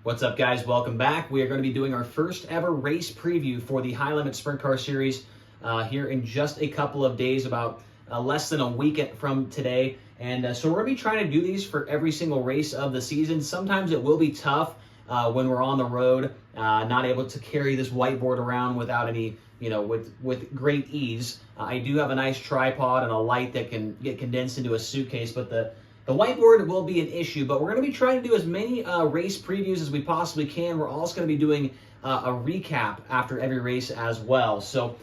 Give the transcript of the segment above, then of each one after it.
What's up, guys? Welcome back. We are going to be doing our first ever race preview for the High Limit Sprint Car Series here in just a couple of days, about less than a week from today. And so we're going to be trying to do these for every single race of the season. Sometimes it will be tough when we're on the road, not able to carry this whiteboard around without any, with great ease. I do have a nice tripod and a light that can get condensed into a suitcase, but the whiteboard will be an issue, but we're going to be trying to do as many race previews as we possibly can. We're also going to be doing a recap after every race as well. So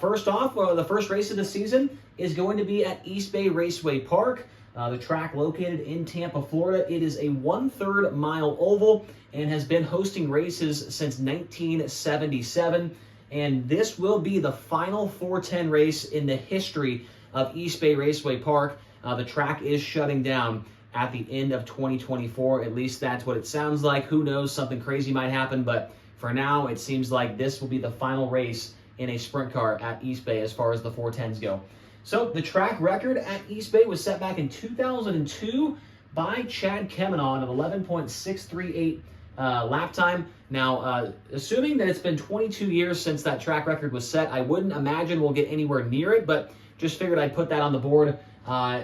first off, the first race of the season is going to be at East Bay Raceway Park, the track located in Tampa, Florida. It is a 1/3 mile oval and has been hosting races since 1977. And this will be the final 410 race in the history of East Bay Raceway Park. The track is shutting down at the end of 2024. At least that's what it sounds like. Who knows? Something crazy might happen. But for now, it seems like this will be the final race in a sprint car at East Bay as far as the 410s go. So the track record at East Bay was set back in 2002 by Chad Kemenaugh at 11.638 lap time. Now, assuming that it's been 22 years since that track record was set, I wouldn't imagine we'll get anywhere near it, but just figured I'd put that on the board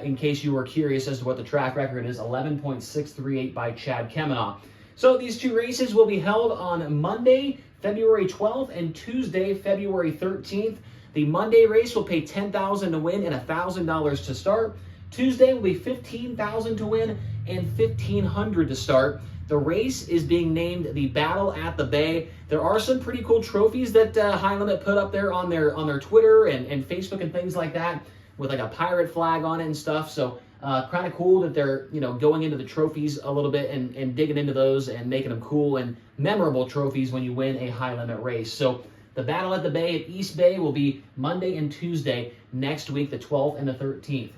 in case you were curious as to what the track record is. 11.638 by Chad Kemenaugh. So these two races will be held on Monday, February 12th, and Tuesday, February 13th. The Monday race will pay $10,000 to win and $1,000 to start. Tuesday will be $15,000 to win and $1,500 to start. The race is being named the Battle at the Bay. There are some pretty cool trophies that High Limit put up there on their Twitter and Facebook and things like that, with like a pirate flag on it and stuff. So kind of cool that they're going into the trophies a little bit and digging into those and making them cool and memorable trophies when you win a High Limit race. So the Battle at the Bay at East Bay will be Monday and Tuesday next week, the 12th and the 13th.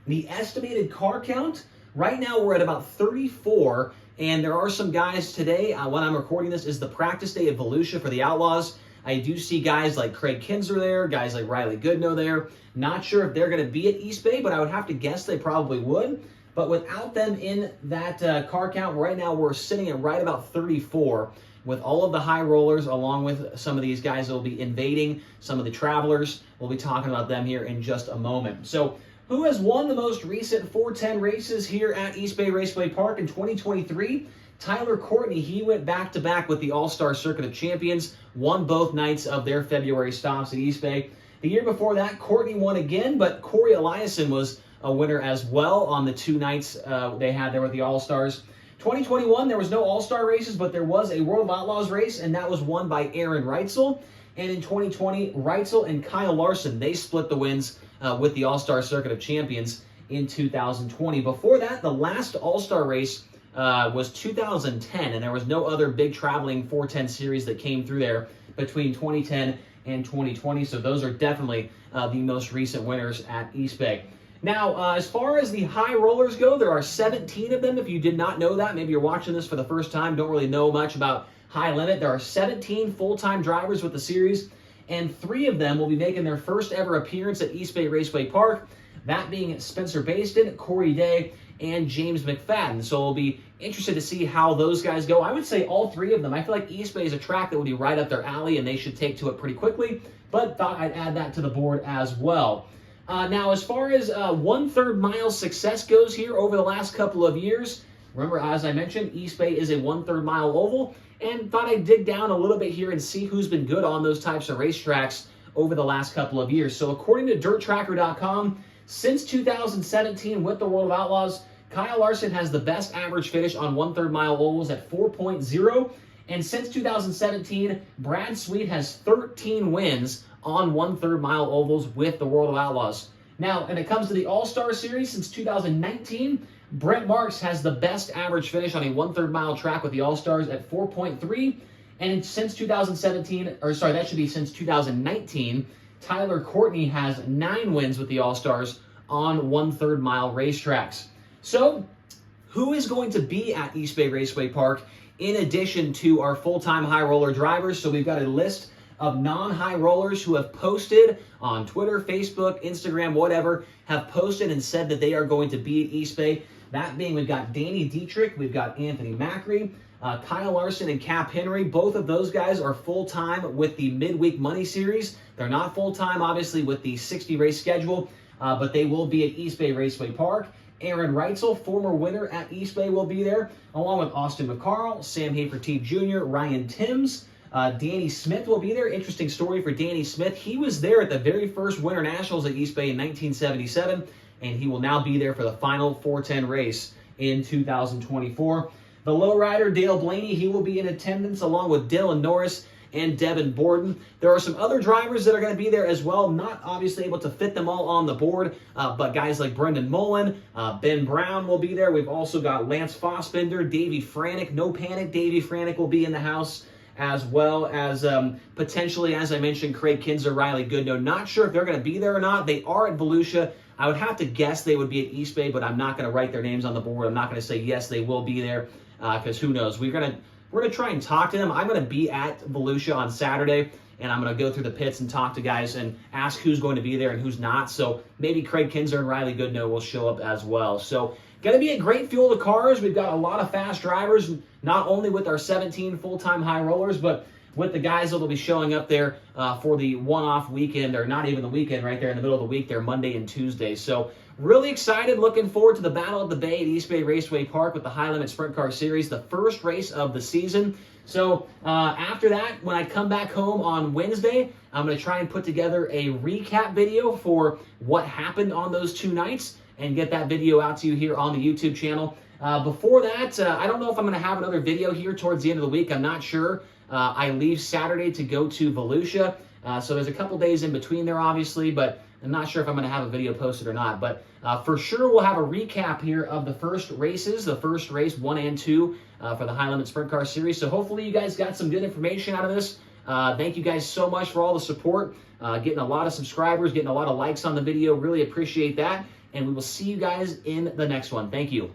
The estimated car count, right now we're at about 34, and there are some guys today, when I'm recording this, is the practice day at Volusia for the Outlaws. I do see guys like Craig Kinzer there, guys like Riley Goodnow there. Not sure if they're going to be at East Bay, but I would have to guess they probably would. But without them in that car count, right now we're sitting at right about 34 with all of the high rollers, along with some of these guys that will be invading, some of the travelers. We'll be talking about them here in just a moment. So who has won the most recent 410 races here at East Bay Raceway Park in 2023? Tyler Courtney. He went back-to-back with the All-Star Circuit of Champions, won both nights of their February stops at East Bay. The year before that, Courtney won again, but Corey Eliason was a winner as well on the two nights they had there with the All-Stars. 2021, there was no All-Star races, but there was a World of Outlaws race, and that was won by Aaron Reitzel. And in 2020, Reitzel and Kyle Larson, they split the wins with the All-Star Circuit of Champions in 2020. Before that, the last All-Star race was 2010, and there was no other big traveling 410 series that came through there between 2010 and 2020. So those are definitely the most recent winners at East Bay. Now, as far as the high rollers go, there are 17 of them. If you did not know that, maybe you're watching this for the first time, don't really know much about High Limit. There are 17 full-time drivers with the series, and 3 of them will be making their first ever appearance at East Bay Raceway Park, that being Spencer Baston, Corey Day, and James McFadden. So we'll be interested to see how those guys go. I would say all 3 of them. I feel like East Bay is a track that would be right up their alley, and they should take to it pretty quickly, but thought I'd add that to the board as well. Now, as far as 1/3 mile success goes here over the last couple of years, remember, as I mentioned, East Bay is a 1/3 mile oval, and thought I'd dig down a little bit here and see who's been good on those types of racetracks over the last couple of years. So according to DirtTracker.com, since 2017 with the World of Outlaws, Kyle Larson has the best average finish on 1/3 mile ovals at 4.0. And since 2017, Brad Sweet has 13 wins on 1/3 mile ovals with the World of Outlaws. Now, when it comes to the All-Star Series, since 2019, Brent Marks has the best average finish on a 1/3 mile track with the All-Stars at 4.3. And since 2017, or sorry, that should be since 2019, Tyler Courtney has 9 wins with the All-Stars on 1/3 mile racetracks. So, who is going to be at East Bay Raceway Park in addition to our full-time high roller drivers? So we've got a list of non-high rollers who have posted on Twitter, Facebook, Instagram, whatever, have posted and said that they are going to be at East Bay. That being, we've got Danny Dietrich, we've got Anthony Macri, Kyle Larson and Cap Henry, both of those guys are full-time with the Midweek Money Series. They're not full-time, obviously, with the 60-race schedule, but they will be at East Bay Raceway Park. Aaron Reitzel, former winner at East Bay, will be there, along with Austin McCarl, Sam Haferteef Jr., Ryan Timms. Danny Smith will be there. Interesting story for Danny Smith. He was there at the very first Winter Nationals at East Bay in 1977, and he will now be there for the final 410 race in 2024. The lowrider, Dale Blaney, he will be in attendance along with Dylan Norris and Devin Borden. There are some other drivers that are going to be there as well. Not obviously able to fit them all on the board, but guys like Brendan Mullen, Ben Brown will be there. We've also got Lance Fossbender, Davey Franick. No panic, Davey Franick will be in the house, as well as potentially, as I mentioned, Craig Kinzer, Riley Goodnow. Not sure if they're going to be there or not. They are at Volusia. I would have to guess they would be at East Bay, but I'm not going to write their names on the board. I'm not going to say, yes, they will be there, because who knows. We're going to try and talk to them. I'm going to be at Volusia on Saturday, and I'm going to go through the pits and talk to guys and ask who's going to be there and who's not. So maybe Craig Kinzer and Riley Goodnow will show up as well. So going to be a great field of cars. We've got a lot of fast drivers, not only with our 17 full-time high rollers, but with the guys that will be showing up there for the one-off weekend, or not even the weekend, right there in the middle of the week there, Monday and Tuesday. So really excited, looking forward to the Battle of the Bay at East Bay Raceway Park with the High Limit Sprint Car Series, the first race of the season. So after that, when I come back home on Wednesday, I'm going to try and put together a recap video for what happened on those 2 nights and get that video out to you here on the YouTube channel. Before that, I don't know if I'm going to have another video here towards the end of the week. I'm not sure. I leave Saturday to go to Volusia, so there's a couple days in between there, obviously, but I'm not sure if I'm going to have a video posted or not. But for sure, we'll have a recap here of the first races, the first race 1 and 2 for the High Limit Sprint Car Series. So hopefully you guys got some good information out of this. Thank you guys so much for all the support, getting a lot of subscribers, getting a lot of likes on the video. Really appreciate that. And we will see you guys in the next one. Thank you.